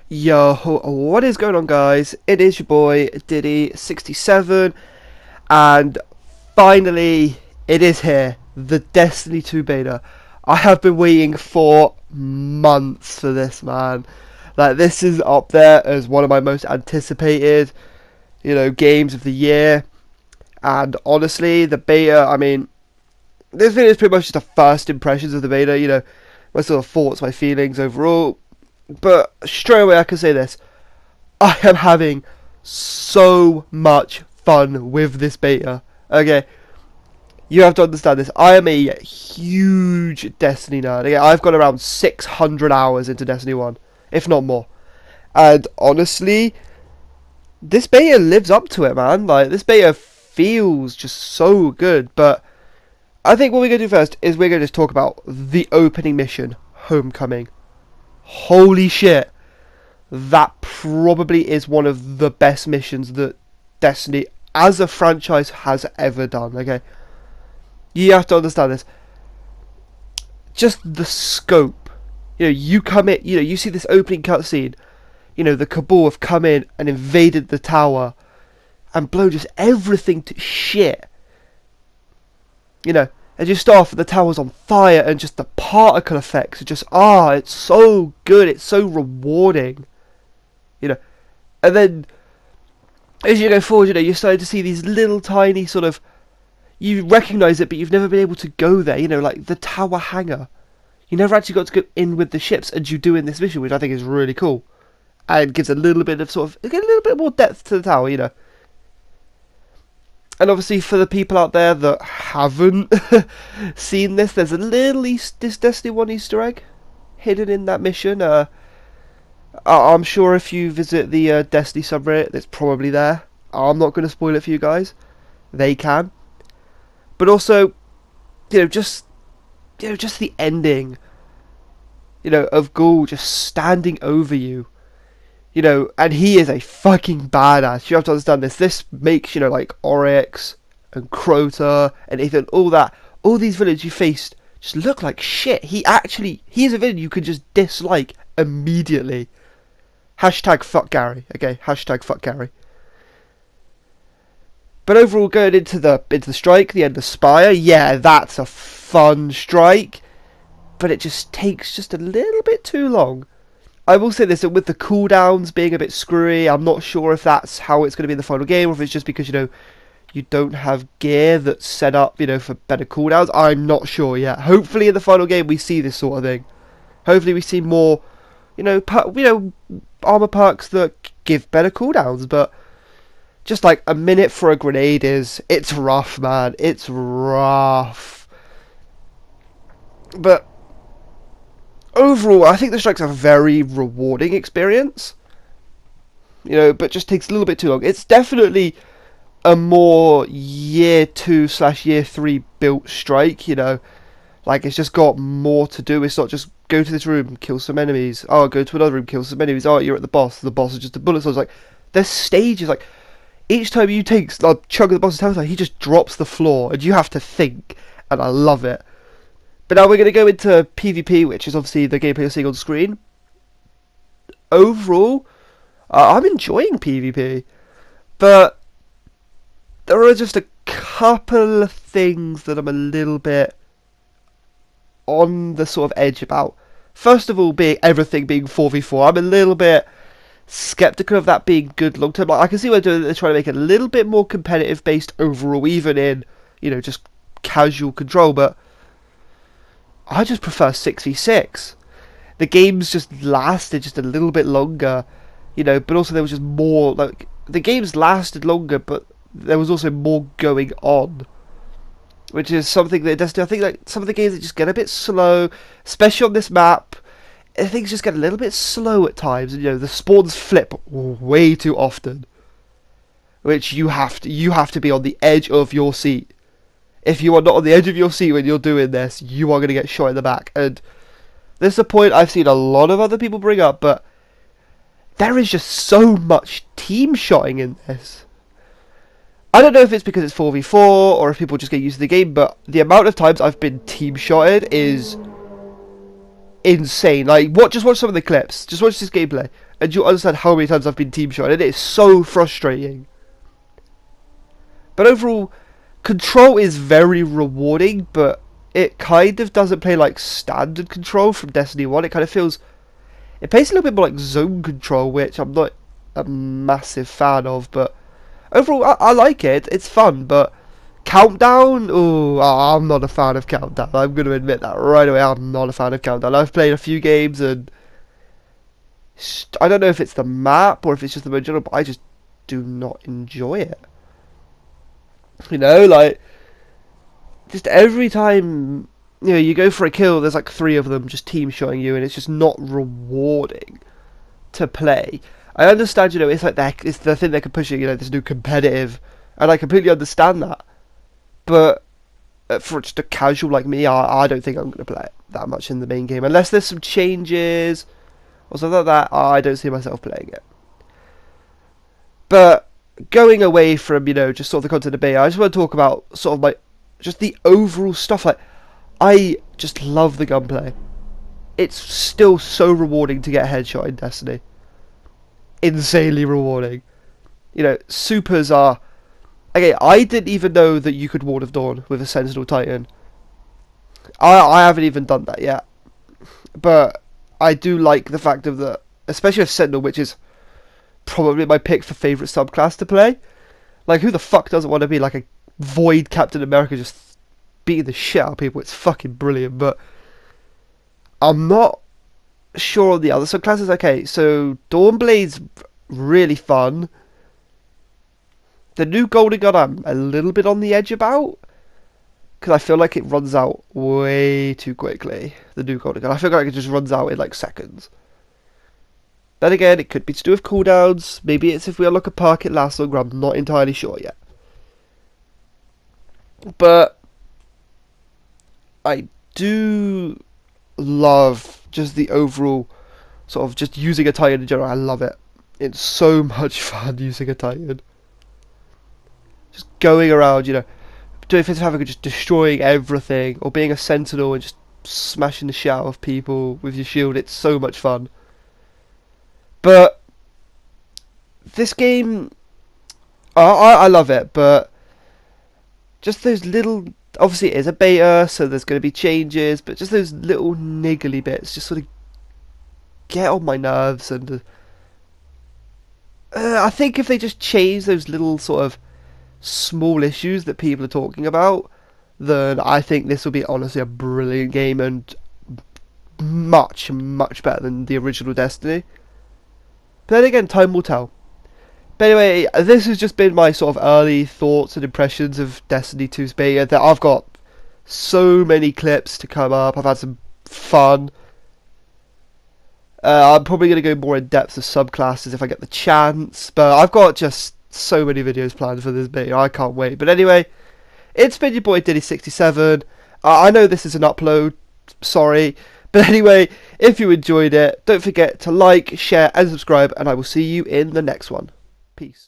Yo, what is going on, guys? It is your boy Diddy67, and finally, it is here, the Destiny 2 beta. I have been waiting for months for this, man. Like, this is up there as one of my most anticipated, games of the year. And honestly, the beta, this video is pretty much just a first impressions of the beta, my sort of thoughts, my feelings overall. But straight away I can say this. I am having so much fun with this beta. Okay. You have to understand this. I am a huge Destiny nerd. Okay, I've got around 600 hours into Destiny 1. If not more. And honestly, this beta lives up to it, man. Like, this beta feels just so good. But I think what we're going to do first is we're going to just talk about the opening mission, Homecoming. Holy shit, that probably is one of the best missions that Destiny as a franchise has ever done. Okay, you have to understand this. Just the scope. You come in, you see this opening cutscene. The Cabal have come in and invaded the tower and blown just everything to shit. And you start off, the tower's on fire, and just the particle effects are just, it's so good, it's so rewarding. And then, as you go forward, you're starting to see these little tiny sort of, you recognise it, but you've never been able to go there, like the tower hangar. You never actually got to go in with the ships, and you do in this mission, which I think is really cool. And gives a little bit of a little bit more depth to the tower, And obviously, for the people out there that haven't seen this, there's a little this Destiny 1 Easter egg hidden in that mission. I'm sure if you visit the Destiny subreddit, it's probably there. I'm not going to spoil it for you guys. They can. But also, just the ending, of Ghoul just standing over you. And he is a fucking badass. You have to understand this. This makes, like Oryx and Crota and Ethan, all these villains you faced just look like shit. He is a villain you could just dislike immediately. Hashtag fuck Gary. Okay, hashtag fuck Gary. But overall, going into the strike, the End of Spire, yeah, that's a fun strike. But it just takes just a little bit too long. I will say this, that with the cooldowns being a bit screwy, I'm not sure if that's how it's going to be in the final game, or if it's just because, you don't have gear that's set up, for better cooldowns. I'm not sure yet. Hopefully in the final game we see this sort of thing. Hopefully we see more, armor perks that give better cooldowns, but just like a minute for a grenade it's rough, man. It's rough. But overall, I think the strike's a very rewarding experience. But just takes a little bit too long. It's definitely a more year 2/year 3 built strike, Like, it's just got more to do. It's not just go to this room, kill some enemies. Oh, go to another room, kill some enemies. Oh, you're at the boss. The boss is just a bullet. So it's like, there's stages. Like, each time you take a chunk of the boss's health, he just drops the floor. And you have to think. And I love it. But now we're going to go into PvP, which is obviously the gameplay you're seeing on screen. Overall, I'm enjoying PvP. But there are just a couple of things that I'm a little bit on the sort of edge about. First of all, everything being 4v4. I'm a little bit skeptical of that being good long term. Like, I can see what they're trying to make it a little bit more competitive based overall, even in, just casual control. But I just prefer 6v6. The games just lasted just a little bit longer, but also there was just more, like, the games lasted longer, but there was also more going on. Which is something that Destiny, I think, like, some of the games that just get a bit slow, especially on this map, things just get a little bit slow at times, and, the spawns flip way too often. Which you have to be on the edge of your seat. If you are not on the edge of your seat when you're doing this, you are going to get shot in the back. And this is a point I've seen a lot of other people bring up, but there is just so much team shotting in this. I don't know if it's because it's 4v4 or if people just get used to the game, but the amount of times I've been team shotted is insane. Like, just watch some of the clips. Just watch this gameplay, and you'll understand how many times I've been team shot. And it is so frustrating. But overall, Control is very rewarding, but it kind of doesn't play like standard Control from Destiny 1. It kind of feels... It plays a little bit more like Zone Control, which I'm not a massive fan of, but overall, I like it. It's fun, but Countdown? Oh, I'm not a fan of Countdown. I'm going to admit that right away. I'm not a fan of Countdown. I've played a few games, and I don't know if it's the map or if it's just the mode general, but I just do not enjoy it. You know, like, just every time, you know, you go for a kill, there's like 3 of them just team shotting you, and it's just not rewarding to play. I understand, you know, it's like it's the thing they're pushing, you know, this new competitive, and I completely understand that. But for just a casual like me, I don't think I'm going to play it that much in the main game. Unless there's some changes or something like that, I don't see myself playing it. But going away from, you know, just sort of the content debate, I just want to talk about sort of like just the overall stuff. Like, I just love the gunplay. It's still so rewarding to get a headshot in Destiny. Insanely rewarding. You know, supers are... Okay, I didn't even know that you could Ward of Dawn with a Sentinel Titan. I haven't even done that yet. But I do like the fact of that, especially with Sentinel, which is probably my pick for favourite subclass to play. Like, who the fuck doesn't want to be like a Void Captain America just beating the shit out of people? It's fucking brilliant, but I'm not sure on the other subclasses. Okay, so Dawnblade's really fun. The new Golden Gun I'm a little bit on the edge about, because I feel like it runs out way too quickly. The new Golden Gun, I feel like it just runs out in like seconds. Then again, it could be to do with cooldowns. Maybe it's if we unlock a perk it lasts longer. I'm not entirely sure yet. But I do love just the overall sort of just using a Titan in general. I love it. It's so much fun using a Titan. Just going around, you know, doing Fist of Havoc and just destroying everything, or being a Sentinel and just smashing the shit out of people with your shield. It's so much fun. But this game, I love it, but just those little... Obviously it is a beta, so there's going to be changes, but just those little niggly bits just sort of get on my nerves, and I think if they just change those little sort of small issues that people are talking about, then I think this will be honestly a brilliant game, and much, much better than the original Destiny. But then again, time will tell. But anyway, this has just been my sort of early thoughts and impressions of Destiny 2's beta. That I've got so many clips to come up. I've had some fun. I'm probably going to go more in depth of subclasses if I get the chance. But I've got just so many videos planned for this beta. I can't wait. But anyway, it's been your boy Diddy67. I know this is an upload. Sorry. But anyway, if you enjoyed it, don't forget to like, share and subscribe. And I will see you in the next one. Peace.